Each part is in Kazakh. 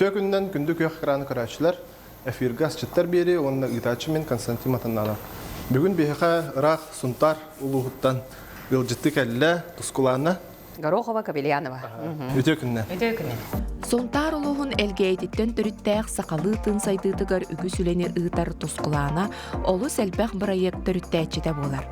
Бүтө күннен күндү көк краны карачылар эфиргас чыттар бери онна итачы мен Константин Матаннана. Бүгүн беха рах сунтар улугуттан гылжытты келле тускулана Горохова Кабельянова. Бүтө күннен. Сонтар улуғын әлгейдеттен түріттәйік сақалы тын сайдыдығар үгі сүлені ұйтар тұсқылана, олу сәлбәқ бірайек түріттәйчеті болар.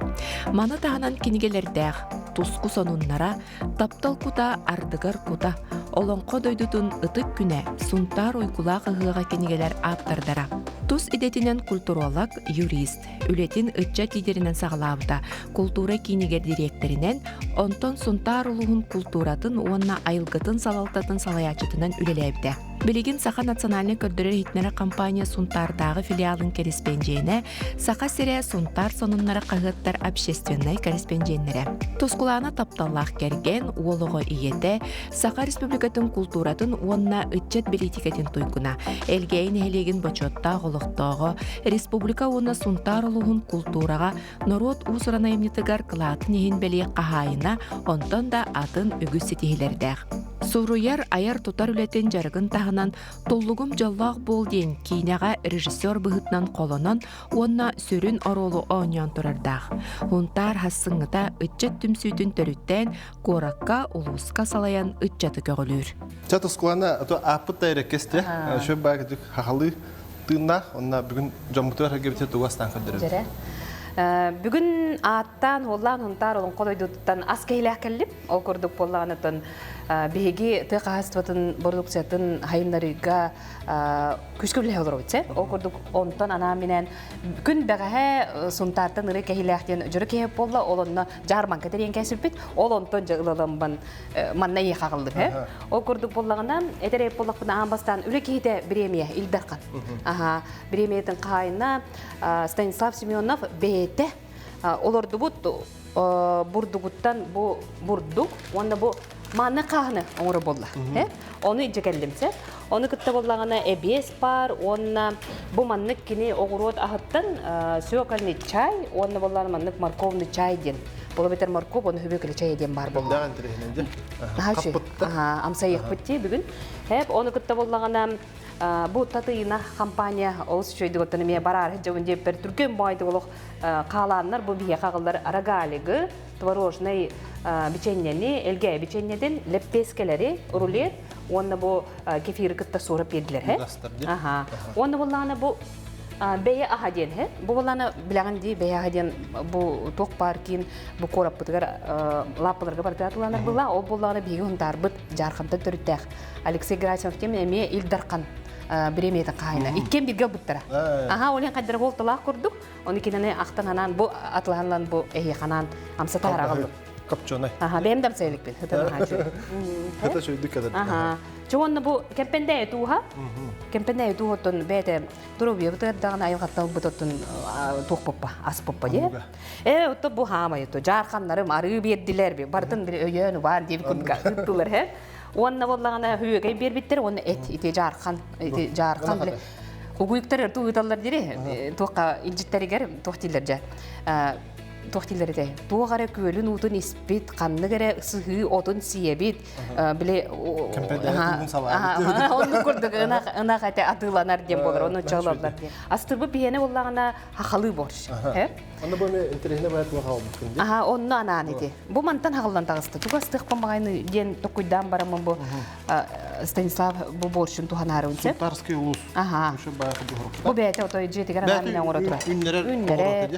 Маны тағынан кенігелердәқ, тұсқы сонуннара, таптал кута, ардығар кута, олонқо дойдутун ытык күнә, сонтар ойкулақ ұғыға кенігелер аптардара. Тус идетінен культуролог, юрист, үлетін үтча лидерінен сағылауыда, культура кенігер директоринен, онтон сонтар улуғын культуратын, онна айылғытын салалтатын салаячытынан үлеләйбді. Білеген Саха национальный көрдірер хитнері компания Сунтардағы филиалын корреспонденті, Саха сере Сунтар сонынлары қағыттар общественной корреспонденттері. Тосқуланы тапталлақ керген, олығы иеті, Саха республикатын культуратын онна үтчет билетикетін туйкуна, әлгейін әлеген бачотта ғолықтағы, республика оны Сунтар ұлығын культураға народ ұсырана емнетігар қылатын ехін бәле қағайына, онтан да атын үгіз сетихілердәқ. Суруяр аяр тутар үлетін жарғын тағынан толлугум жаллақ бол дейін кейнеға режиссер бұғытнан қолынан онна сөрін оролу оңян тұрардақ. Онтар хассыңыта үтчет түмсүйдің төріттен қораққа улуысқа салаян үтчеті көгілір. Чат тускулана апыт тайрекесте шөп багы хахалы тыыннах онна бүгүн жомутуар хагебите тугастан кадыры. Бүгін аттан, олан, онтар, олон қодойдуттан аз кейләк кәліп, ол көрдік болағанытын беге тұқағастыватын продукциятын хайынларыға күшкөбілі олар өтсе. Ол көрдік онтан ана менен күн бәғәе сұнтартын ұры кейләқтен жүрі кейіп болла, олонны жарман кәтерен кәсіп бет, ол онтан жағылылымбан манна ие қағылдыр. Ол көрдік болағына, әтер еп болақпын ағанбастан үлі кейді біремия, илдарқан. Біремиятын қайына Станислав Семенов бейте оларды бұд бұрдығыттан бұрдық, онда бұ маны қағыны оңыры болла. Оны жекелдімсе, оны күтті болағына әбес бар, онна бұ маннық кені оғырот ағыттан сөйекалыны чай, онна болағына маннық морковны чай ден. Бұл бетер морков, оны хөбекілі чай ден бар болла. Дағын тірегінен де? Амсайық бұтте бүгін. Оны күтті болағына bu tatıyına kampanya olsun şöyle götürmeye barar hıcavınca bir Türkiye boyda oluq kalanlar bu biye kağıllar aragaligi tvorojnay biçenyeni elge biçenyeden lepeskeleri rulet onu bu kefir kıtta sorup yediler he. Onu bunlarına bu beye ahadiyen he. Bu bunlarına bilen diye beye ahadiyen bu tok parkin bu korap bıtıgar lapılarga partiyatılanlar bunlar o bunlarına biye hundar bıt jarkanta törüttek. Alexey Grasyonov kemeye ildarkan Biremeyetin қайына. Иккен бірге бұттыра. Олен қайдары болтылақ көрдік. Оны кенені ақтананан, бұл атылғанлан бұл әйе қанан амсатар ағылдық. Капчонай. Бәйім дәм сөйлікпен. Хата сөйдік кәдір. Жоғынны бұл кемпенде әйтуға. Кемпенде әйтуғыттың бәйті тұру бе бұтырдағын айылғаттау бұтыттың тоқ бұппа, ас бұппа де. Өтті бұл хама ето. Жарқанларым ары берділер бе. Бардың бір өйені бар деп күнділер. Онна боллағана хүйеге бербеттер, оны ете жарқан біле. Угуйықтар өрті ұйталар дере, тоққа инжеттерігер тоқтилер жа. Тоқтилер ете. Тоғары көлін ұтын еспет, қанны кәрі сұғы отын сиебет, біле... Кәмпәді әтігін салайы. Оны көрдік, ұнақ әте атыланар дем болар, оны чағылалар дем. Астырбы бейені боллағана хақалы борш. Onda bu interehine bayat mı kaldı şimdi? Onu anan idi. Bu mantan haqıldan tağıstı. Tuğastıq pamağını den tokuydan baramın bu Stanislav bu borçun tuğan harunca. Suntarski ulus. Şu bayağı bir horuk. Bu beyte otoy jeti gara naminen oratura. Ünlere.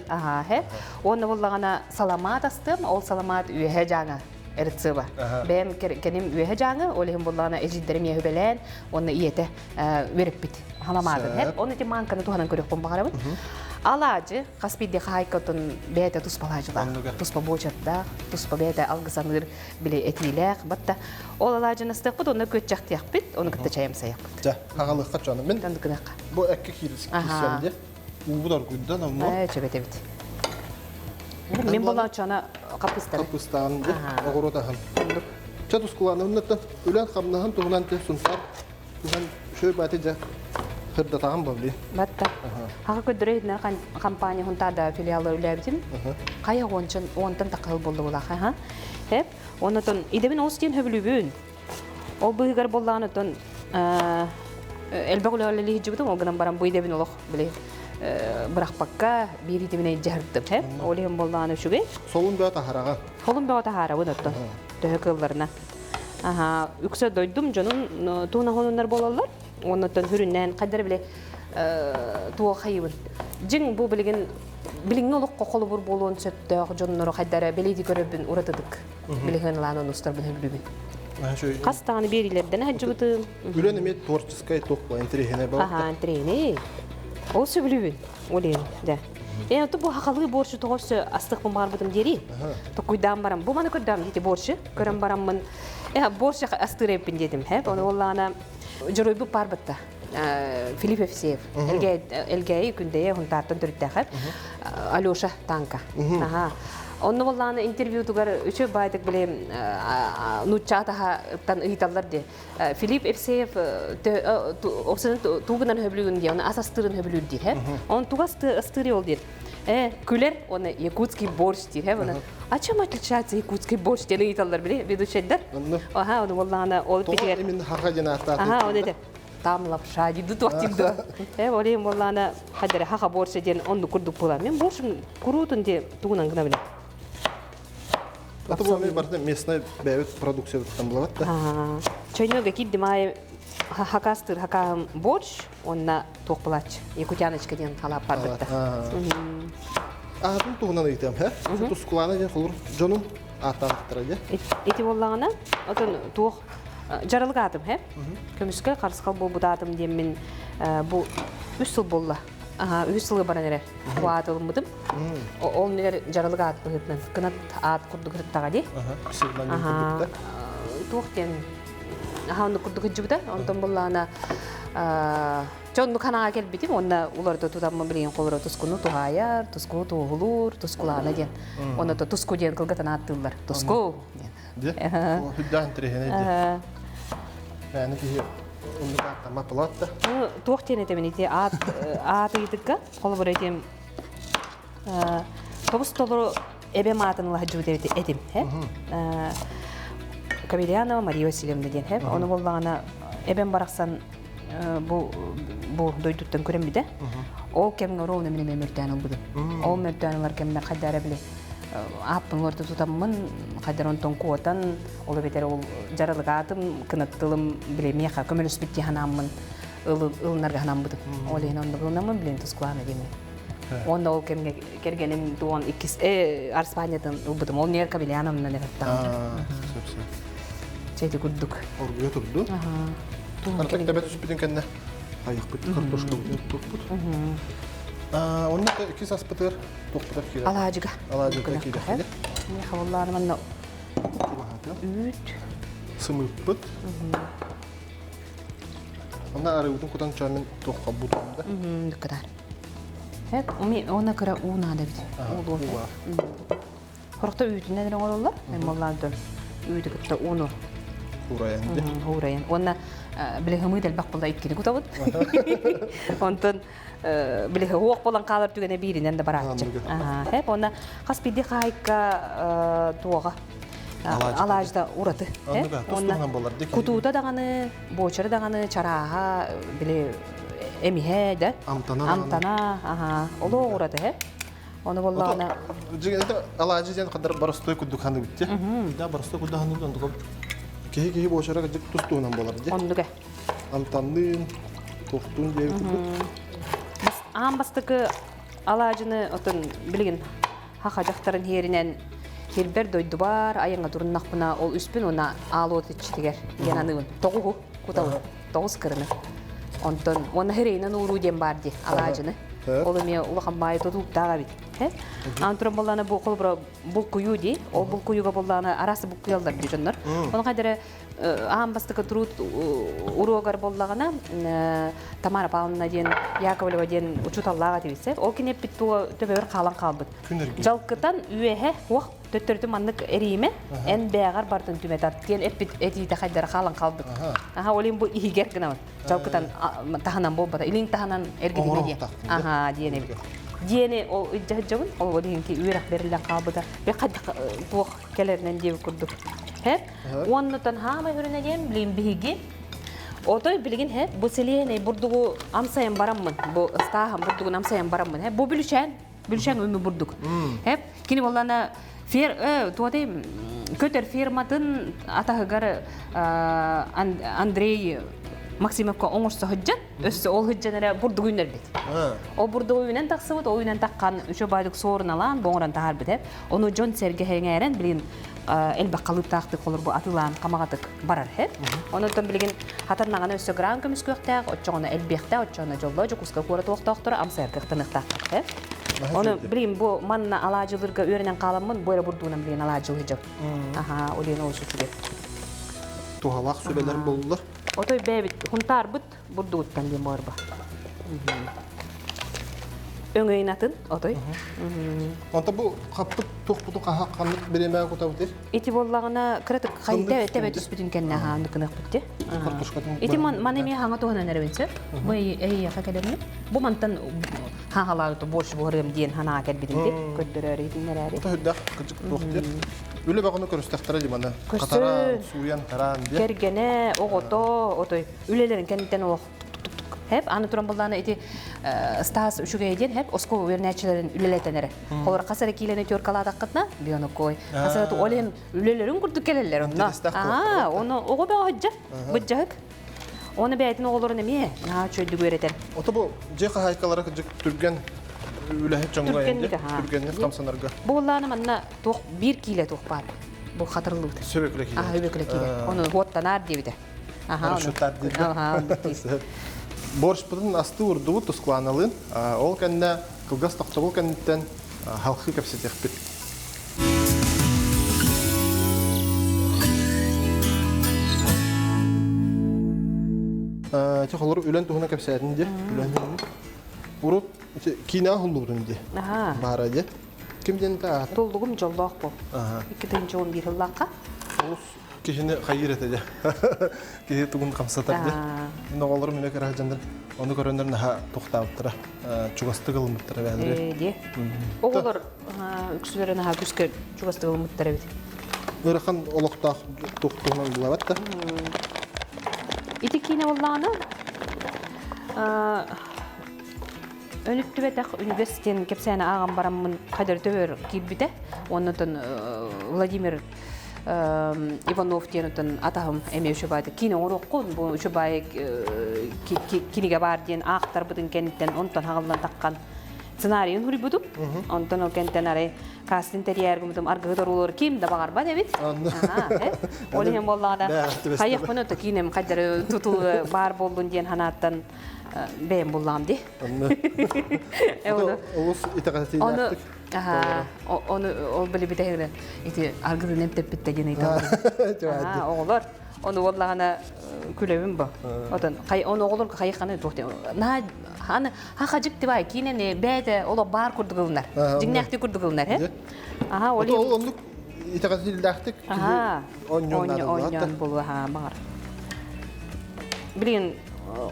Onu bollağına salamat astım. Ol salamat üye jana. Ertsewa. Benim kenim üye jana. Olehim bollağına ejidderim yehübelen. Onu iyete verip bit. Halamadın. Onu eti mankanı tuğanan körük pamağını. Alacı, Kaspiydi haykatın beyte tuspalacılar. Tuspa boçatda, tuspa beyte algısanır bile etiyle. Batta ol alacını sıkıp onu kötçek yapıp, onu kıtta çayım sayıp. Ja, hagalı kaç canım ben. Bu erkek kisiydi. Bu da günden ama. Evet, evet. Ben bana çana kapıstan. Kapıstan, oğru da ham. Çatus kullanımında da ölen kamnahan tuğulan te suntar. Tuğulan şöyle batacak. Hırda tamam böyle. Batta. Hakkı kötüreydiler kampanya huntada filialı öylebdim. Kaya ondan takıl buldu ola. Hep ondan idemin olsun höbülübün. O bıyıgar bollağınıdan элбегуле лихижибитим огнан баран буйдебин олох биле быракпакка биритимине жардым хэ олем болланы шуге Солун бәт ахарага. холум беота хара өнөттө төһөкөллөрүнө үксө дойдум жонун туна хонундар болалар оннотон хүрүннен кадер биле туа хайыбын жиң бу билген билиңе олукко колу бур болуун сөттө жоннору кадара беледи көрөбүн уратыдык билген ланы устарбын хөбүбүн кастаны берилерден хаджыбытым Үлен эмет творческая токпа интерехене бар. трени ол сөбүлүбүн олен да то бу хакалыгы борчу тогосу астык бумар бутум дери то куйдан барам бу мана көрдам дити борчу көрөм бараммын борчу астыреппин дедим оны оллана жоройбу парбатта Филипп Евсеев элгей күндeye хунтартан төрүттәхәп Алёша Танка онны болланы интервью тугар үчө байдык билем нучатахтан ыйталлар де Филипп Евсеев осын тугунан хөблүгүн де оны асастырын хөблүн де он тугас астыры ол дер күлер оны якутский борщ де оны а чем отличается якутский борщ де ыйталлар биле ведущийлер оны болланы ол питер Именно хагадина ата. ол деди там лапша дейді туақтимді. Олейм болланы қадары хақа борсы ден онды күрдік бола. Мен боршым күрутын де туғынан ғына білем. Это было местная бәует продукция там была. Чайнога киддім ай хакастыр хака борщ, онна тоқ болач. Якутяночка ден халап барбытты. Атын туғынан ыйтам, тускуланы ден құлыр жонун атанықтыра де. Эти боллағына, отын туқ жарылық атым, көміскі қарысқал бұл бұдатым дем мен бұл 3 жыл болла. 3 жылы баран әрі бұл атылым бұдым. Ол нелер жарылық ат бұғытынан, күнат ат күрді күрттаға де. Туқтен оны күрді күрді бұда, онтан боллағына жонды қанаға кел бітім, онда оларды тұтамын білген қолыры тұскуны тұғайар, тұску тұғылыр, тұскулағына ден. Онда тұску ден қылғытын аттылар. Тұску Де? Хүддан тірехене де. Yani ki onu da tamam platta. Tuhtene temenite at yedikka kolu bırakayım. Tobus tolu ebe matını lahcu deveti edim he. Kamiliana Maria Vasilyevna diyen he. Onu bollağına eben baraksan bu doyduktan köremide. O kemne rovne mene mürtän oldu. O mürtänler kemne kadara bile. Аппын орды тұтамын, қадыр онтон қуатан, олы бетер ол жарылық атым, кынаттылым біле меха, көмір үспетте ханамын, ылынарға ханам бұдым. Ол ең онды ғылынамын білен тұскуланы деме. Онда ол кергенім туон Арспаниядан бұдым, ол нер кабелянымнан әріптан. Чейді күрдік. Оргуя тұрды? Артак тәбәт үспетен кәнне? Аяқ бұд, картошка бұд. Онда iki sas pıtır, toqpıtır kire. Alacıga. Alacıga kire. Ne havalarım anna. Üt. Sımıp pıt. Onda arayudun kutan çaymen toqqa budumda. Ne kadar. Hep ona göre una da bit. Oldu. Horaqta üytün neden olurlar? Ben vallahi üytü kıtta unu. Hurayandı. Hurayan. Ona bile hımı del bak bulda itkini kutabıd. Ondan bile hoq bolan qalar tügene birinden de baratçı. Hep ona qaspidi qayka tuğa alajda uratı. Ona kutuda dağını, boçarı dağını, çaraha bile emihe de. Amtana. Olu uratı hep. Onu vallahi Jigende alajı jen qadar barastoy kuddukandı bitti. Da barastoy kuddukandı ondu. Kehi boşara gıcık tustuğundan bolar. Onduga. Amtandın, toxtun deyip Ambastıkı alacını otun bilgin haqa jaqtарын herinen herber doydu var ayanga durunaq buna ol üspün ona alot içtiger yananın toğu kutağı toğuz kırını ondan ona hereynen uru dem bardi alacını olumya ulaqan bayı tutup dağa bit he antron bolana bu qolbra bu kuyu di o bu kuyuga bolana arası bu kuyallar dijonlar ona kadar ambastıkı turut urugar bollagana Tamara Pavlovna den Yakovleva den uçutallağa debise o kinep bit bu töbür qalan qalbıt jalqıtan üyehe waq töttürdü manlık erime en beğar bardan tümetat gen epit eti tahaddar qalan qalbıt aha olim bu ihiger gna jalqıtan tahanan bolbada ilin tahanan ergedi diye diyene diyene o ijjahjabın o diyenki üyerak berilen qalbıda ve qad bu kelerden diye kurduk hep ondan hama hürüne diyen bilim bihigi Отой билигин хеп бу селене бурдугу амсайын бараммын. Бу стахам бурдугун амсайын бараммын. Хеп бу бүлүшен өмү бурдук. Хеп кини боллана туадай көтер фирматын атагар Андрей Максимовка оңорсо хыджан, өссө ол хыджанара бурдугуйнер бит. О бурдугуйнен таксыбыт, ойнен таккан үшө байдык соорун алан, боңоран тахар бит хеп. Ону Жон Серге хеңерен билин элбе калып таакты колор бу атылан камагатык барар хеп. Онотон билген хатарнаган өссө гран көмүскөктак, очогоно элбекте, очогоно жолдо жокуска кура токтоктор амсайркык тыныктак хеп. Оны билин бу манна алажылырга өренен каламмын, бойра бурдугунан билин алажыл хыжып. Аха, олен олушу түгө. Тухалак сүбелер болдулар. Отой бэбит хунтар бут бурдугуттан дем барба. Өңөйүн атын отой. Онта бу капты тохпуту кахакканлык береме кутабыт. Ити боллагына кретик кайда тебе түспүтүн кенне хаанды кынак битти. Ити маны ми ханга тоһана нервенсе. Бу хакадемне. Бу мантан хангаларды бош борым ден хана акет бидинде көттөрөр идинерәри. Ота хөддак кычык тохты. Үле багыны көрүстәктәре димана. Катара суян таран ди. Кергене огото отой үлелерин кенттен ох. Hep anı turan bulduğuna iti stas üçüge edin hep osko verneçilerin üleletenere. Kolor kasara kilene törkala dakatna bir onu koy. Kasara tu olen ülelerin kurdu keleller onda. Aha onu ogo be hacca. Bıcak. Onu be etin oğullarına mi? Na çöldü göreten. Ota bu jeha haykalara kıcık türgen üle hep çonga indi. Türgenlik kamsanarga. Bu bulduğuna manna toq 1 kilo toq var. Bu hatırlıktır. Söbekle kile. Aha söbekle kile. Onu hottanar diye bir de. Aha onu. Aha. Борщ пытын асты урдубу тускуланалын, ол кәнне кылгас тоқтабыл кәннеттен халқы кәпсетек бит. Тек олар үлен туғына кәпсетін де, ұрып кейна ғылдығын де, бара де. Кімден та аты? Толдығым жолдақ бұл. 2011 жыллаққа. Кешіне қайыр етеді. Кеше туғын қамсатар де. Ноғалар мене кәрі жандар. Оны көрендерін тоқтауыптыра. Чуғасты қылымыттыра бәдірі. Де. Оғылар үксілерін күске чуғасты қылымыттыра бәді. Өріқан олықтақ тоқтығынан бұла бәтті. Ити кейіне олағаны өнікті бәтіқ университетін кепсәні ағам барамын қадар төвер кейбіті. Онытын Владимир Иванов денутын атағым әме үші байды. Кейіне орыққын, бұл үші бай кейінеге бар ден ақтар бұдың кенттен, онтан ағылдан таққан сценарийін хүрі бұдым. Онтан ол кенттен арай каст интерьер күмітім арғығыдар олар кейімді бағар ба дәбет. Олеген болғада қайық мұны өті кейінем қайдары тұтылы бар болдың ден ханаттан бәйім болғам де. Олыс итақатетейін әқтік. Onu böyle bir de iti argıdan hep tepette gene iti. Oğullar onu vallahi külevim bu. Odan onu oğullar kayıkanı tohte. Na hani hakacık diye kine ne bede ola bar kurduğunlar. Cinnekti kurduğunlar he. Aha öyle. Onu itaqateyiyle әқтік. Onyon bulu ha var. Bilin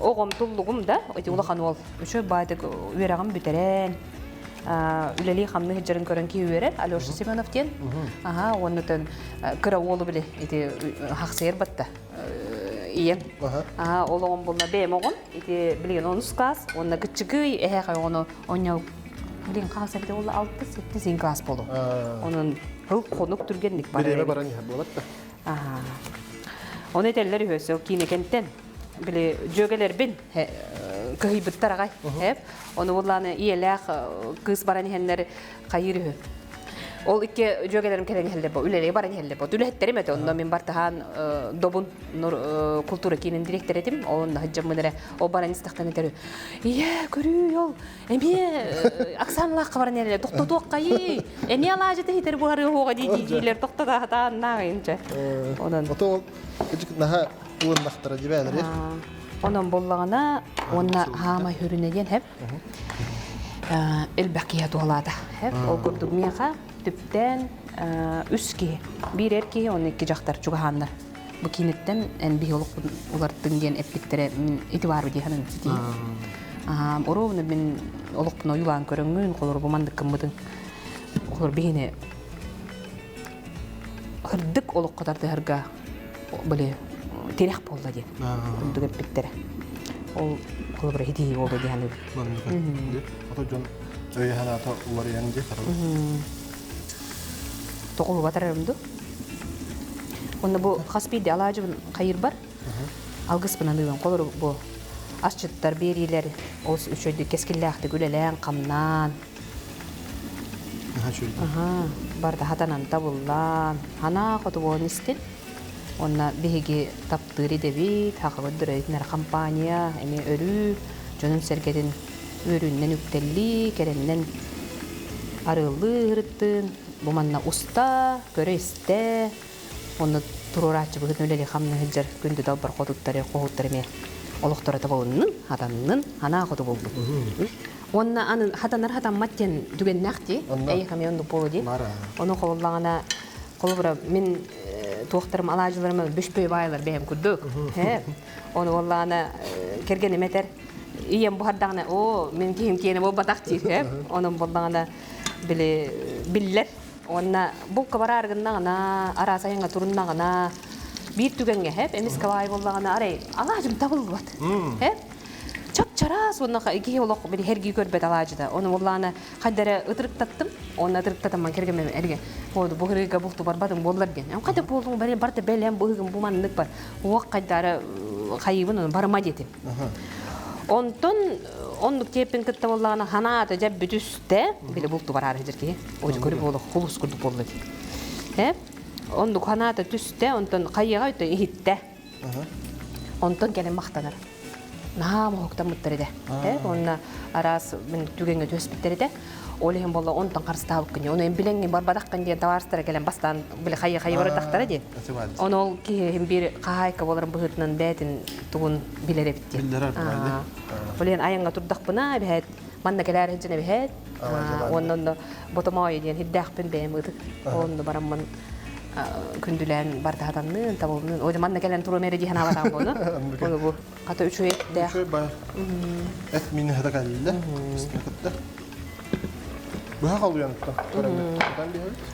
oğum tulluğum da iti ulaqan ol. Şu baydık verağım biteren. Үлелей хамны хиджарын көрін кей өрер, Алеша Семеновтен. Онытын кіра олы біле, хақсайыр бітті. Иен. Ол оғын болына бәйім оғын, білген оны ұсқас, онына күтчігі, әйқай оны оңяу, білген қағаса біде олы 6-7 класс болу. Оның ғыл қонық түргенлік бар. Біреме баран ехер болады. Оны етелер өсі, кейіне кенттен. Біле жөгелер бін кыйбыттар агай хеп оны уланы иелек кыз баран хеннер кайыры ол икке жөгелерим керек хелде бо үлеле баран хелде бо дүлеттерим эте онда мен бартахан добун культура кинин директор этим он хаҗаммыдыра о баран истактан этер ие көрүү ол эме аксанлак баран эле токтотук кайы эме алажы тетер бары хога дилер токтота хатаанна инче онан ото наха уындактара дибелер Onun bollarına ona hama hürüneden hep elbakiyat olada. Hep o kurduk miyaha tüpten üski bir erkeği onun iki jaktar çugahanlar. Bu kinetten en biyolog ulartın diyen etliktere itibar bir dihanın siti. Orovunu ben olukpuna yulan körüngün kolor bu mandık kımbıdın. Kolor bihine hırdık oluk kadar da hırga böyle терек болду ди. Үндүгеп биттер. Ол колбура хити болду ди аны. Ото жон өйхана ата уларыян ди тарабы. Тоқыл батарымды. Онда бу хаспиди алажыбын кайыр бар. Алгыспын анын колор бу ашчыттар берилер ос үчөйдү кескиллахты күлелен камнан. Барда хатанан табыллан. Хана коту бон истин. Онна биги таптыры деби, такыдыр этнер компания, эми өрү, жонун сергедин өрүннен үктелли, кереннен арылы ырыттын, буманна уста, көрөсте, онны турурачы бүгүн өлели хамны хылжар күндү далбар котуттары, когуттары ме олуктары табылынын, хатаннын, хана коту болду. Онна анын хатанар хатан маттен дүген накти, эй хаме онду болуди. Оны коллагана колбура мен туохтарым алажыларыма бүшпөй байлар бэм күрдүк. Оны коллагана керген эметер ием бухардагына о мен кийим кийине болбатак дейт. Оны боллагана биллер. Онна булка бараргыннагына ара сайынга туруннагына бир түгенге эмиске бай боллагана арай алажым табылбат. Чап-чарас онна ики олок бир херги көрбөт алажыда. Оны боллагана кайдара ытырыктаттым. Оны ытырыктатам кергеме эрге. Оду бухырыга булту барбадым боллар ген. Кайда болдуң бери барда белем быгым буманнык бар. Уак кайдара кайыбын барма детим. Ондук тепин кытта боллагана ханаата жап бүтүстө биле булту барар жерге. Ожу көрүп боло хулус курдук болду. Ондук ханаата түстө онтон кайыга өтө ихитте. Онтон келе мактанар. Наам хоктамыттырыды. Онна арас мен түгенге төспиттериде. Олehen болла онтон карстабык кыне. Оны эмбиленге барбадак кыне таварстара келен бастан биле кайы барадактары ди. Оны ол ки бир кайка боларын быгытынан бетин тугун билерепти. Олehen аянга турдакпына бет манна келер хенжене бет. Оннон ботомой ден хиддакпын бемыды. Онду бараммын күндүлен бардатанны табылны. Ойда манна келен турумери дихана барам бону. Оны бу ката үчөй де. Үчөй бар. Эт мини хада калды. Стакатта. Бага калуянтта.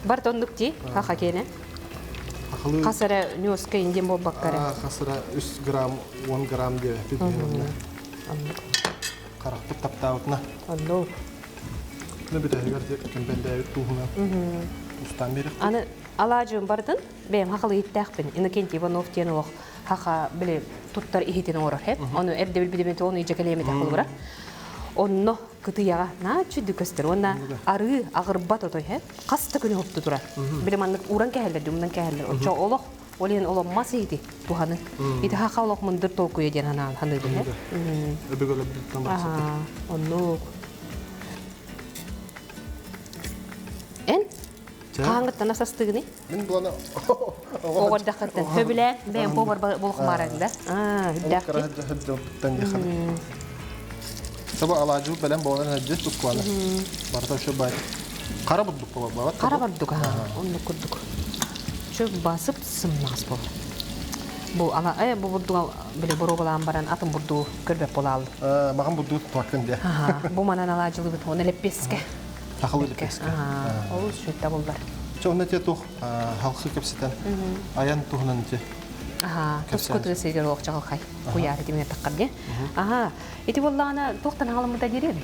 Бар тондукти хака кене. Касара нёска инден болбаккара. Касара 3 грамм, 1 грамм де бидемне. Каракты таптаутна. Алло. Не битэгер кембенде тугуна. Устан бери. Аны алажым бардын, бем хакалы иттакпын. Инокент Иванов тенок хака биле туттар ихитен орор хеп. Аны эрде билбедемет оны ижекелемет акылбыра. Онно кытыяга начы дүкөстөр. Онна ары агырбат отой хеп. Касты күнү хопту тура. Биле манны уран кәһәлләр, думдан кәһәлләр. Очо олох, олен оломмас иди туханы. Ити хака олох мындыр толку еден ханы ди хеп. Эбегеле биттамас. Онно. Каңгыттан асастыгыны? Мен булана. Оғырдақыттан. Хөбілән, бәйін повар болқымарыңда. Дәқті. Саба алажу бәлем болан әджет тұқуаны. Барта шо бай. Қара бұддық болат? Қара бұддық, онды күрдік. Шо басып сымнағыз бол. Бұл бұддыға біле бұру болан баран атын бұдды көрбеп болалы. Маған бұдды тұқын де. Бұл манан алажылы бұд, оны леппеске. Тақылы леппеске. Ол шөйтті болдар. Оны те тұқ халқы көпсетен аян тұғынан те. Тұскөтігі сейдер оқ жағыл қай. Құяры демен таққар де. Еті болағына тоқтан ғалымыда дерем.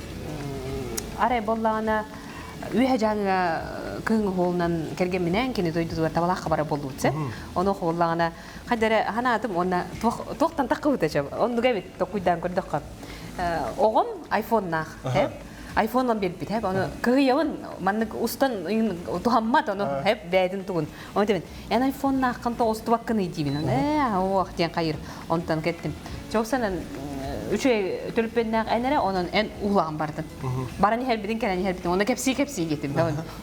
Арай болағына үйе жаңға күн қолынан керген менен кені дойдудуар табалаққа бара болду өтсе. Оны болағына қайдары хана атым, оны тоқтан таққы өте жабы. Оны ғабет тоқуйдан көрді қап. Оғым айфоннақ. iPhone-дан беріп бит, оны кыйын маннык устан тухаммат оны хеп бәдин тугун. Оны демен, эн iPhone-на акканта остубаккыны дибин. Ох, ден кайыр. Онтан кеттим. Жоксан үчөй төлөппеннак энере онун эн улаган бардым. Барани хербидин келени хербидин. Оны кепси кетим.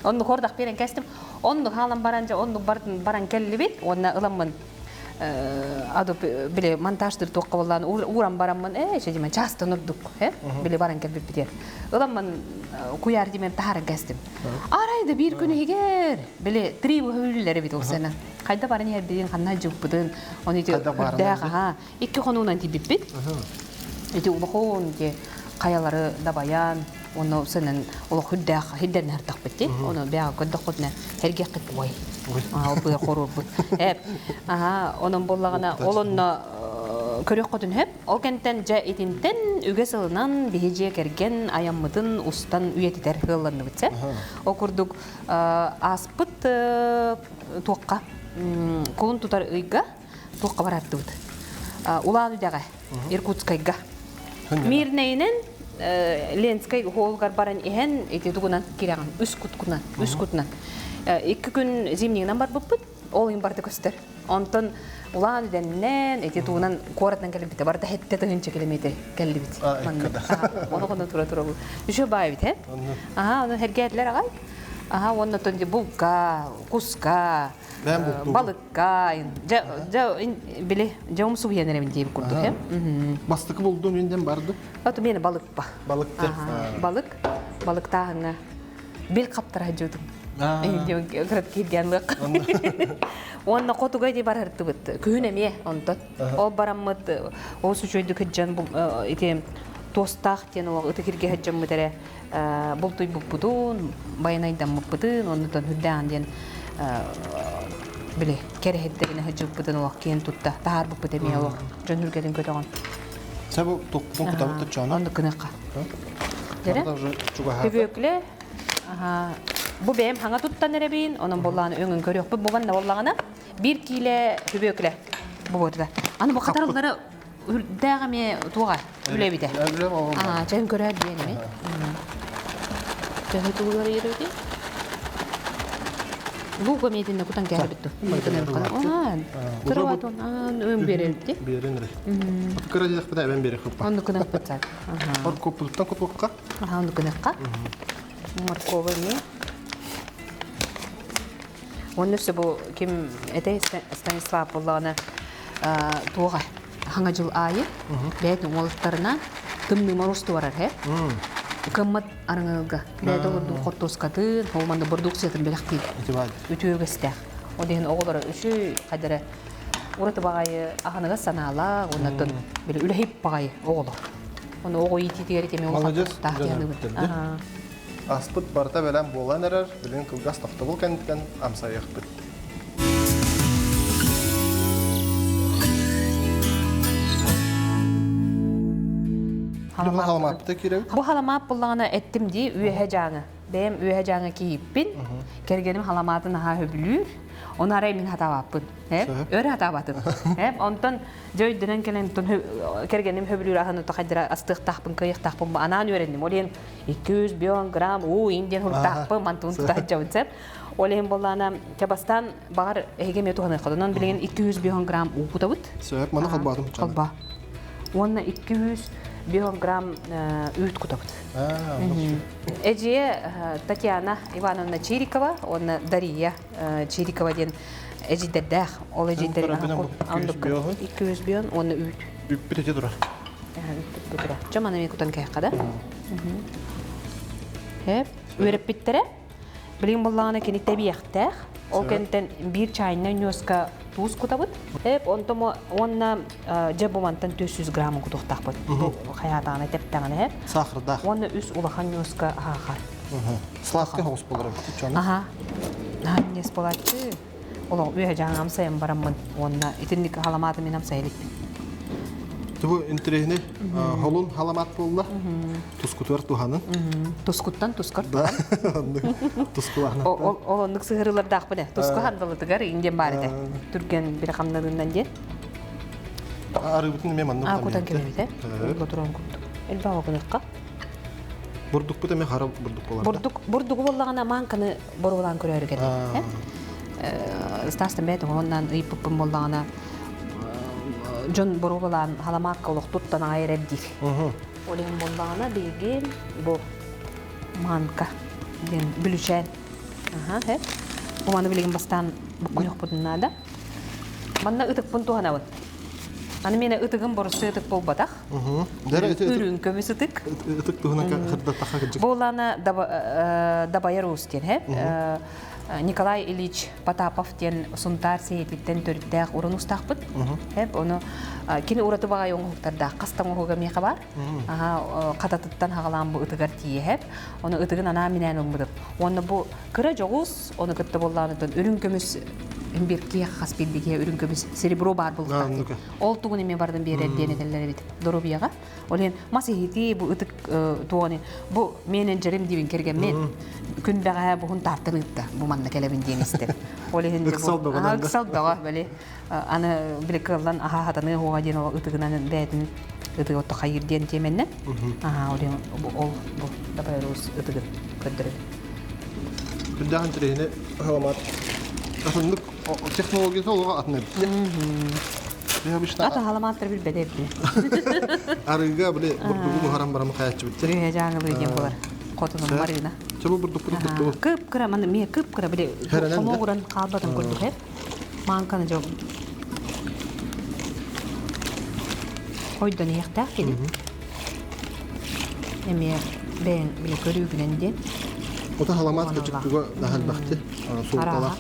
Оны кордак берен кестим. Onu halan baranca onu baran kelli bit. Onu ılamın adı bile montajdır toqavallan uğran baranman şey dimen çasta nurduk he bile baran kelli biter. Ilamın kuyar dimen tahara kestim. Arayda bir günü higer bile tribu hüllere bit o sene. Kayda baran yer bilin kanna jupudun onu diyor daha ha iki konundan tibip bit. İşte bu konu ki kayaları da bayan Оны сенен ол хүддәх хидден хартак битти. Оны бяга көддө хотна херге кыт ой. Бу хорор бу. Onun боллагана олонно көрөк көтүн хеп. Ол кенттен жа итинтен үгө сылынан бихиже керген аяммытын устан үйетитер хылланды битсе. О курдук аспыт туакка колун тутар ыйга туакка баратты бит. Улан үдәгә Иркутскайга. Мирнейнен Ленскай холгар баран иһен эти дугунан кираган үс кутнан. 2 күн зимнигнан бар буппут. Ол ин барды көстер. Онтон улан үдәннән эти дугунан коратан келип бит. Барда хетте 100 километр келип бит. Оны гына тура бу. Үчө бай бит, аны хергәтләр агай. Онны тонди булка, куска, балыкка, биле, жаум су янерем дип курдук, Бастыкы булдун үнден барды? Аты мени балык ба. Балыкты. Балыктагына бел каптыра жудум. Град киргенлик. Онна котугай ди барырды бит. Күнеме онтон. Ол бараммыт, ол сүчөйдү кыджан бул эти тостак тен ол өтө кирге хаджам мытере. Бул той бупудун, байнайдан бупудун, онтон хүддан ден биле керехеттерине хаджып бутун ол кен тутта. Таар бупудеме ол жөнүргеден көтөгөн. Сабы токпун кутабы тачана. Онды кынакка. Жере? Көбөкле. Бу бем хаңа туттан эребин, онун болланы өңүн көрөк. Бу банда боллагана 1 киле көбөкле. Бу борда. Аны бу катарлары дагаме туга үлебиде. Жөн көрөт дегенме? Жөн тугар эребиде. Бу комедине кутан келбитту. Турабатон өң берелди. Беренре. Кырадык буда мен бере кыпа. Онды кынак бутсак. Ор коптуктан кутукка. Онды кынакка. Морковы не. Он все бу ким эте Станислав болланы туга хаңа жыл айы. Бәйтин олуктарына тымны морусту барар, Кыммат арыңылга. Бәйді олырдың қортоскатын, олманды продукциятын белектейді. Үтөөгестәк. О деген оғылары үші қадыры ұрыты бағайы ағаныға санала, онатын білі үләйіп бағайы оғылы. Оны оғы ететігері теме олқаттық тақтияны бұд. Аспыт барта бәләм болан әрір, білін кылгас тақты бұл кәнттен амсайық бұд. Бу халамат буллана эттим ди үйе жаңы. Бем үйе жаңы кийиппин. Кергеним халаматын ха хөбүлүр. Онарай мин хатабаппын. Өрө хатабатын. Онтон жойденен келен кергеним хөбүлүр аханы тахадыра астык тахпын, кыйык тахпын. Анан өрендим. Олен 200 бион грамм инден хул тахпын, мантун тахажабын. Олен буллана Табастан багар эгеме туханы кадынан билген 200 бион грамм упутабыт. Сөп, мана калбадым. Калба. Онна 200 биограмм үйт кутабыт. Эжие Татьяна Ивановна Чирикова, онна Дарья Чирикова ден эжидердах, ол эжидерин 200 бион, онна үйт. Үйт ете тура. Жамана мен кутан кайқада. Өріп біттере, білген болағына кені табияқтақ, ол кенттен бір чайына нөсқа туз кутабыт. Онна жабумантан 400 грамм кутуқтақ бұд. Хаятағына тептағына. Сахырдақ. Онна үс улахан нөсқа ағар. Сладкий хоус болар. Нес болатты. Ол үйе жаңа амсайын барамын. Онна итіндік халаматы мен амсайлық. Бұл интерегіне холун халамат болла. Тускутуар туханын. Тускуттан тускар. Тускулағына. Ол ондық сығырылардақ бұны. Туску хандылытығар инден барыды. Түрген бір қамнадыңдан ден. Ары бұтын мен маннық. Кутан келемейді. Бұтыран күттік. Әлбаға күнікқа. Бұрдық бұта мен қара бұрдық боларда. Бұрдығы болағына маңқаны бұрғылан көрі өрген. Стастын бәйтің оннан ұйпыппын болағына Жон борулан халамакка олық туттан айрып дейір. Олен болағына бейген бұл манка. Бүлішән. Бұл маны білеген бастан бұққынық бұдыннада. Манна ұтық бұн туғана бұд. Аны мені ұтығын бұрысы ұтық бол бадақ. Үрін көмес ұтық. Ұтық туғына қырда тақа кәджік. Бұл аны дабайыр ұстен. Николай Ильич Потапов тен сунтар сейтлиттен төрүттәк урын устакпыт. Хеп оны кини ураты бага yoңуктарда кастан огуга меха бар. Кататыттан хагалан бу ытыгар тие хеп. Оны ытыгын ана менен умдып. Оны бу кыра жогус, оны кытты болланытын үрүн көмүс бирки хаспилдиге үрүн көмүс серебро бар булга. Ол тугун эме бардын берер денетелер бит. Доробияга. Олен масихити бу ытык туоны. Бу менен жерим дибин керген мен. Күндәгә бу хун тартынытта. Бу манна келебин денестер. Олен бу. Аксал дага беле. Аны билеклан аха хатаны хога ден ытыгынан бәтин ытыгы отто хайыр ден теменне. Олен ол бу дабайрус ытыгы көндөрөт. Күндәгән тирәне халамат. Атындык технологиясы олга атны. Ата халаматтыр бил бедеп. Арыга биле бу харам барам хаятчы бит. Тирәгә жаңы ден булар. Котының марина. Чабы бурдук. Кып кыра маны ме кып кыра биле. Комогуран калбатын көрдүк хеп. Манканы жок. Койдан яхта кели. Эме бен биле көрүгүнөн Ота халамат көчүктүгө дахал бакты. Султала.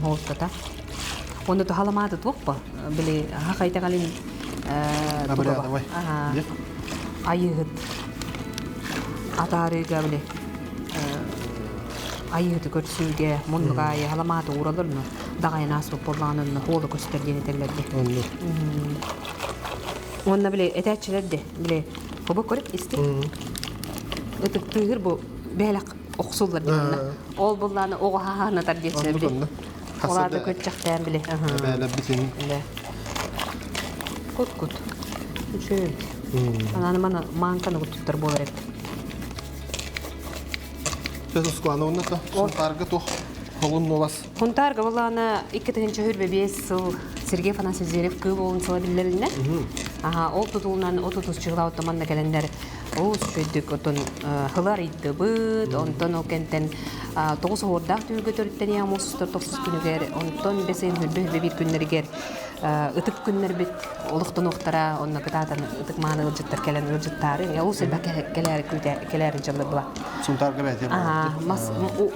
Холтата. Онда то халамат тукпа. Биле хакайта галин давай. Айыгыт. Атарыга биле. Айыгыт көрсүгө мунга халамат уралырны. Дагай насып болганын холу көстөргөн этелерди. Онда биле этечилерди. Биле хобо көрүп исти. Этеп тыгыр бу белак оксулдар дегенде. Ол булланы огахана тардиячилер биле. Оларды көтчактан биле. Беле битин. Кут. Үчөй. Ананы мана манканы туттар болар эт. Сөз склановна то. Сунтарга то. Холун новас. Хунтарга булланы 2-5 жыл Сергей Афанасьев кыл болун сала билелине. Ол тутулунан 30 жылга отоманда келендер. Ол сөйдүк отон хылар идди быт, онтон окентен 9 ордак түйгө төрттен ямустар 9 күнүгер, онтон бесен хүлбө бир күннергер ытык күннер бит олуктун октара, онна кытадан ытык мааны ылжыттар келен ылжыттары, ол себе келер жылы була. Сунтарга бәте.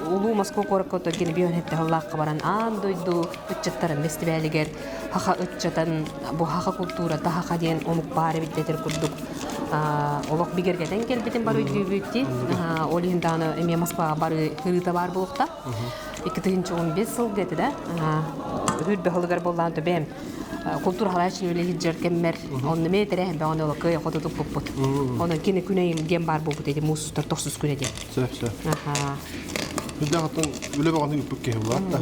Улуу Москва коркото гене бионетте халлакка баран андойду үтчаттарын фестивалигер хаха үтчатан бу хаха культура таха ден омук бары биттер курдук. Олок бигергеден келбетин бар үйдүбүтти. Олинданы эме Москва бары хырыта бар болукта. 2015 жыл кетти да. Хүрбе хылгар болланды бем. Культура халаачын өлеги жеркеммер. Онны метре бе оны олокой хототуп буппут. Оны кине күнейим ген бар болбут эди мустар 9 күнө де. Сөп. Хүлдәгәтен үле баганы үпүк ке була да.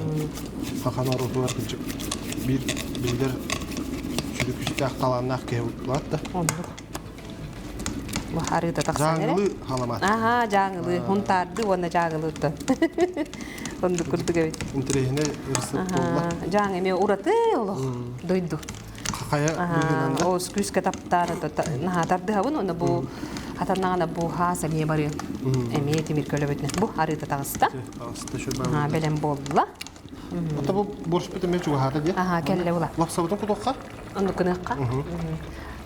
Хаканар улар кичек билдер чүлүк үстәк таланнак ке була да. Бу харыта таксан эре. Жаңылы халамат. Жаңылы. Хунтарды оны жаңылыты. Онду курдуга бит. Интерехне ырсып болла. Жаң эме ураты олох дойду. Кая билгенде. О скүскө таптары тарды хабын оны бу хатанагана бу хаса ме бары. Эме темир көлөбөтүнө. Бу харыта тагыста. Тагыста шо бар. Белем болла. Ата бу борш бите мечү хата ди. Келле була. Лапсабытын кутукка. Онду кынакка.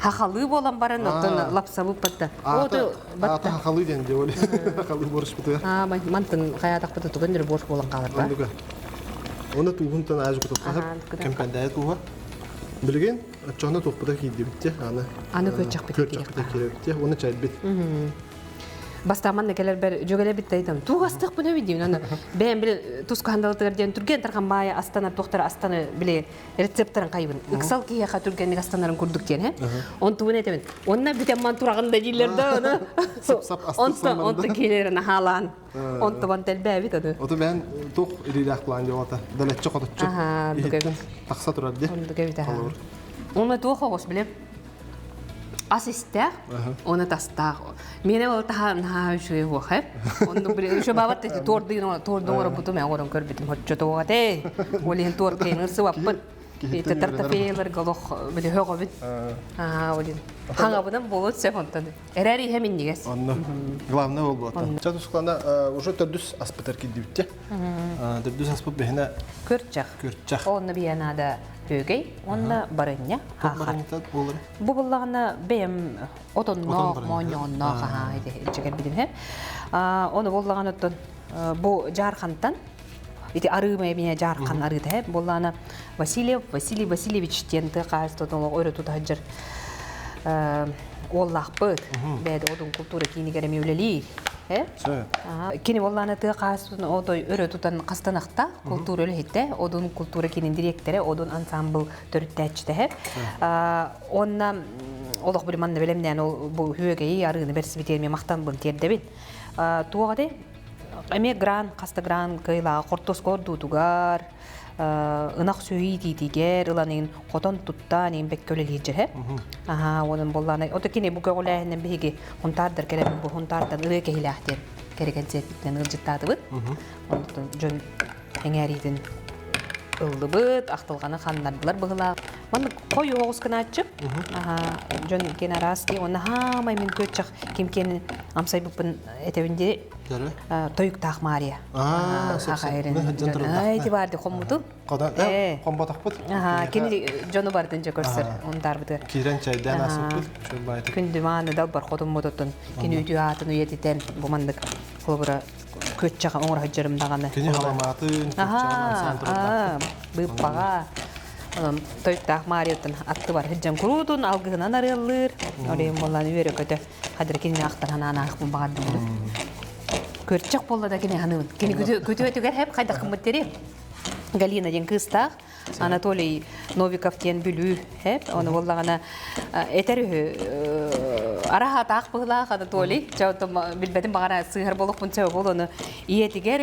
Хахалы болан барын оттон лапсабы батта. Оду батта хахалы денде оле. Хахалы борш бите. Мантын каядак бата тугандыр борш болан калар ба. Оны тугунтан ажы кутукка. Кемпендае туга. Билген, ачана топуда кийди битте. Аны көчөк битте. Көчөк битте. Оны чайт бит. Бастаман некелер бер жөгеле бит айтам. Тугастык буны видим. Аны бен бил туску хандалтырден турген тарган бая Астана доктор Астана биле рецепторын кайбын. Иксал кия хатурген Астанарын курдук кен, Он тугун этемен. Онна битем ман турагында жиллерде аны. Онта келерин халан. Онта бантел бәбит аны. Ото бен тук ирилак план жогата. Далечче коточчу. Такса турады. Онда гебите. Оны тухогос билем. Асистер, оны тастар. Мене ол тахан хашуй хохеп. Онду бир шо бабат тордуңора бутуме орон көрбүтүм хоччотогате. Олен тор кеңирси ваппын. Ите тартафейлер голох биле хогобит. Олен. Хангабыдан болот сефонтан. Эрери хемин дигес. Онно. Главное ол болот. Чатусканда уже төрдүс аспытар кидибитте. Төрдүс аспыт бехне көрчак. Онны биянада Бөгей, онна барыня. Бу буллагына бем отонно, моньонно хайде чегер бидим хеп. Оны буллагана оттон бу жархантан ити арымай меня жарқан арыды. Болланы Василий Васильевич тенті қағыстың өрі тұтағыжыр оллақ бұд. Бәді одың культура кейінігері меулелейір. Кені болланы тұғы қағыстың одой өрі тұтан қастанақта культура өлі хетті. Одың культура кейінің директоры, одың ансамбл түрітті әтшіді. Онна олық бір манны білемден бұл хүегей арыны берсі бітерме мақтан бұл терді бен. Туғады әме гран, қасты гран кыйлаға қортос көрді тұғар, ынақ сөйі дейтігер, ұланын қотон тұттан ең бәк көлі лейджір. Оның болланы, оты кені бұл көғіләйінен бейге ғынтардар кәрәбін бұл ғынтардан ұлы кәйлі әқтер кәреген сәттен ұлжыттады бұд. Оның жөн әңәрейдің ылды бұд, ақтылғаны қаннардылар бұғыла. Оны қой оғыз күн атчып, жөн кен арасты, оны хамай мен көтчіқ кемкені амсай бұппын әтеуінде тойық тақ Мария. Айти барды қоммуду. Қомбатақ бұд? Кені жоны бардың жа көрсір, ондар бұды. Кейрен чайдан асып бұд? Күнді маңы дал бар қодым мұдыттын, кені өйті атын өйететен бұмандық қолбыра көтчіға оңыр хаджырымдағаны. Кені халаматын, бұппаға. Тойтақ Мариоттың атты бар. Хыджан күрудың алғығынан арылыр. Орайын болан өйері көті. Қадыр кені ақтан хананы ақпын бағадым. Көртчіқ болда да кені ханымын. Кені көті өтігер әп қайдақ қымыттері. Галина ден кыстақ. Анатолий Новиков тен бүлі әп. Оны болдағана әтәрі араға тақ бұғылақ Анатолий. Жауытым білбәдім бағана сығыр болып мұнша бол оны иетігер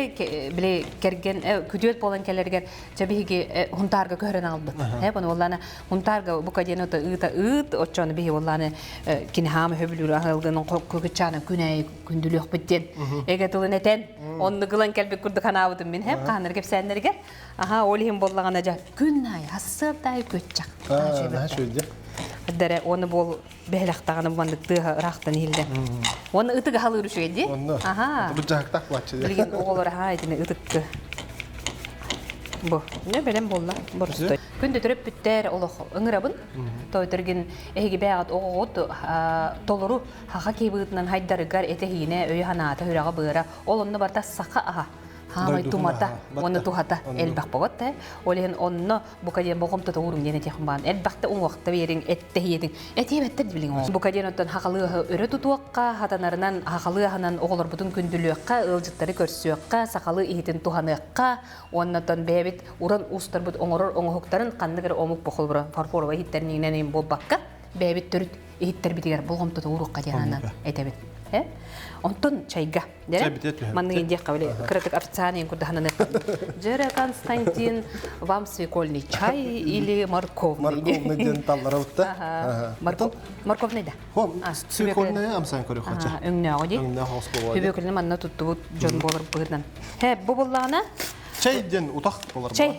біле керген күдет болан кәлергер жабиге хунтарға көрін алды. Оны болдағана хунтарға бұқа ден өті ұт отчаны бігі болдағаны кені хамы хөбілір ағылғының көкітчаны күнәй күнділік біттен. Егетілін әтен онды ғылан кәлбек күрді қанауыдым мен әп қағаныр кеп сәнергер. Олығын болдағана жа күнәй асырдай көтчақ. Дәрі оны бол бәліқтағаны бұмандық тұғы рақтан елді. Оны ұтығы халы үріші еді? Оны бұл жағықтақ бұлатшы де. Білген оғылыр айтыны ұтыққы. Бұл, не бәлем болла, бұрысты. Күнді түріп бүттер олық ұңырабын. Той түрген әйгі бәғат оғығыт толыру хақа кейбігітінен хайдарығар әтәхейіне өй ханата хүрағы бұғыра. Ол онны барда сақа аға. Хамай тумата, оны тухата элбақ бабатта. Олеген онны бұқаден боғымты тұғырым дене текім бағын. Элбақты оң уақытта берің, әтті едің. Әте бәттір білің оң. Бұқаден оттан хақалығы өрі тұтуаққа, хатанарынан хақалығынан оғылыр бұтын күнділуаққа, ылжыттары көрсуаққа, сақалы ехетін туханыққа, оннатан бәбет ұрын ұстар бұд оңырыр оңығықтарын қандығыр омық бұқыл бұры фарфорова ехеттерінен бол баққа, бәбет түріт ехеттер бітігер боғымты тұғырыққа денанан әтебет. Онтон чайга. Манның индек қабілі крытык официанын күрдіғанын әққан. Жәрі Константин, вам свекольный чай или морковный? Морковный ден таллар ауытта. Морковный да? Свекольный амсайын көрі қача. Үңіне ағыды? Үңіне қоғыз болуады. Хөбекілі манна тұтты бұд жон болыр бұғырдан. Бұ болағына? Чай ден ұтақ болар. Чай,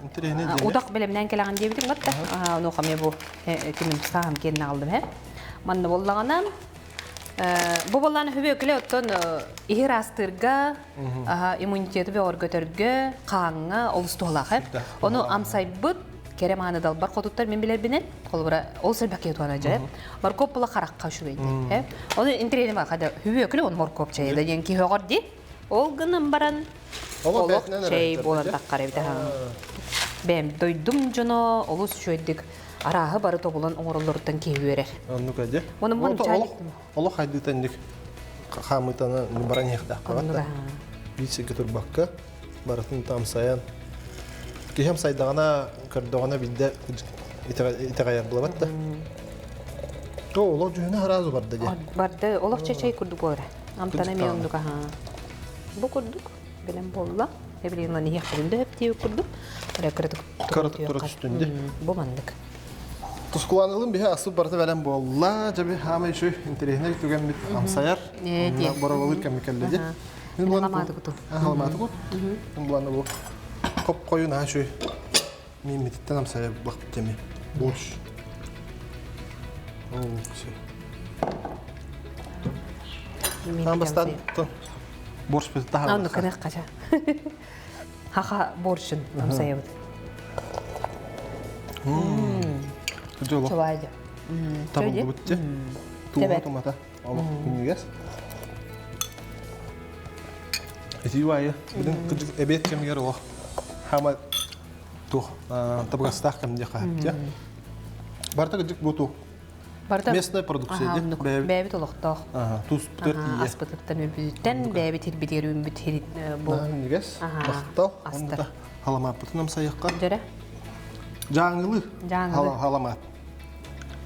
Интерегіне ден. ұтақ білімнен келаған дебітің бәтті. Оны қаме бұ кемім сағым келін алдым. Манна болағына Бұл боланы хөбекілі өттін егер астырға, иммунитеті бе оргөтірге, қаңға, олысты олақ. Оны амсай бұд, керем аны дал бар қотуттар мен білер бінен, ол сәлбәк етуана жайып. Моркоп бұла қараққа үші бейді. Оны интерені бар, қада хөбекілі оны моркоп чайылды. Ден ки höғыр де, ол ғының баран олық чай болан таққар әбді. Бәм дойдым жыны, олыс шөйдік. Арағы бары тобылан оңырылырыттан кейі өрер. Оны көде? Олық хайдытандық қамытаны баран еқтақ қағатта. Бейсі кетір баққа, барытын тамсаян. Кейхем сайдағана, көрдіғана білді итағаяр бұлабатта. Олық жүхіне аразы барды де? Барды, олық чай күрдік олар. Амтана мен ондық. Бұл күрдік, білем болла. Эбилин не ехали өптеу күрдік. Қаратық тұрық үстінде. Бұл мандық. Тускуланылым бихе асып барты бәлем болла, жабы хамай шөй интерегіне түген бит амсаяр. Боравалыр кәмекәлі де. Халаматы күту. Халаматы күт. Бұланы бұл. Қоп қойын ға шөй. Мен мететтен амсаяр бұлақ біттеме. Борш. Там бастан борш бітті тағаласа. Анны кінек қаша. Хақа боршын амсаяр бұд. Чувайды. Табылды бұтте. Туға томата. Алып күнігес. Итивая, бидин эбет кемгер о. Хама тух табгастах кем дехатя. Барта гыдык буту. Местная продукция де. Бәбит олохтох. Туз бутер ие. Аспытыктан өбүттен бәбит хирбидерүн бүт хирит бу. Нигес? Бахтал. Онда халама бутунам саяққа. Жара. Жаңылы. Жаңылы. Халама.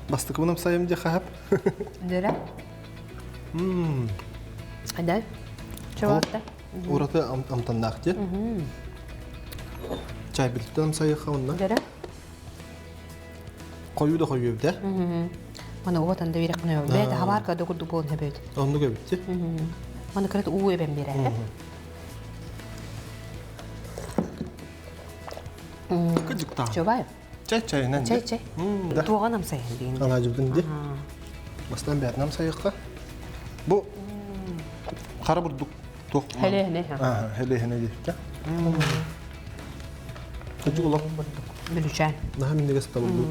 Бастык бунам саям де хап. Жара. Ада. Чаватта. Урата амтаннах де. Чай билтем саяққа онда. Жара. Кою да кою да. Мана уотан да бирек мына. Бәд хабарка да курду болун хебет. Онда көбүтте. Мана крет уу эбен бире. Кыжыкта. Чабай. Чай нан. Чай. Да. Туганам сайын деген. Ана жибдин де. Бастан бәрнам саяққа. Бу қара бурдук тоқ. Хеле. Хеле дейт. Кыжык улап. Билүчән. Наһа миндеге стабылды.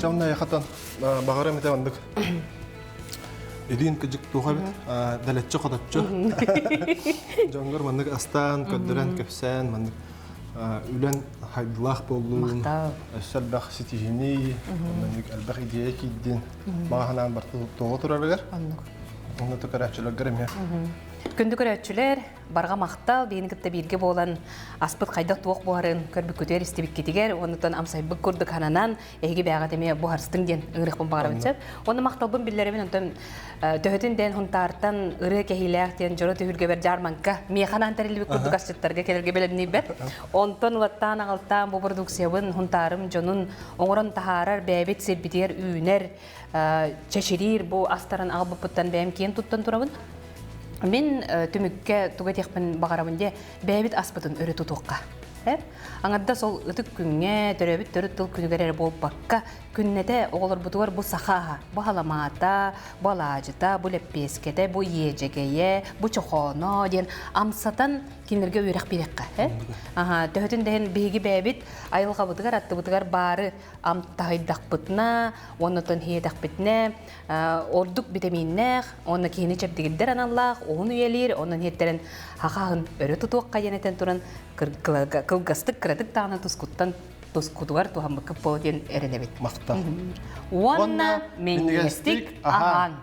Чамна яхатан багара метавандык. Эдин кыжык туга бит, далетче кадатчы. Жоңгор мандык астан, көддөрөн көпсән, мандык үлән хайдылах болдун. Сәлбах ситижини, мандык албах идея киддин. Баганан бар туга турарлар. Онда тукарачылар гәрәмә. Күндү көрөтчүлөр барга мактал бейингитте бирге болан аспыт кайда туок буарын көрбү көтөр истебик кетигер онутан амсайбык курдук хананан эги бага деме буарстың ден ырык бара битсеп оны макталбын биллеребин онтан төһөтүн ден хунтартан ыры кехилектен жоро төһүргө бер жарманка механан терилбик курдук асчыттарга келерге белемни бет онтон латтан агалтан бу продукциябын хунтарым жонун оңорон тахарар бэбит сербитер үүнер чеширир бу астаран агыбыттан бэм кийин туттан турабын. Мен түмүккө тугатекпен багарабынде бэбит аспытын өрө тутукка. Аңарда сол ытык күнгө төрөбүт төрөт тыл күнүгөрөр болуп бакка күннете оголор бутугар бу сахаха, бу халамата, бу алажыта, бу леппескете, бу ежегее, бу чохоно ден амсатан кинерге үйрек берекка. Төһөтүн ден биги бэбит айылга бутугар атты бутугар бары амтайдак бутна, онотон хиедак битне, ордук витаминнер, оны кийини чептигиддер аналлах, ону үйелир, онун хеттерин хахахын өрө тутукка енетен туран кылгастык кредит таны тускуттан тускутугар тухамбыкка поден эренебит. Мақта. Уанна минестик ахан.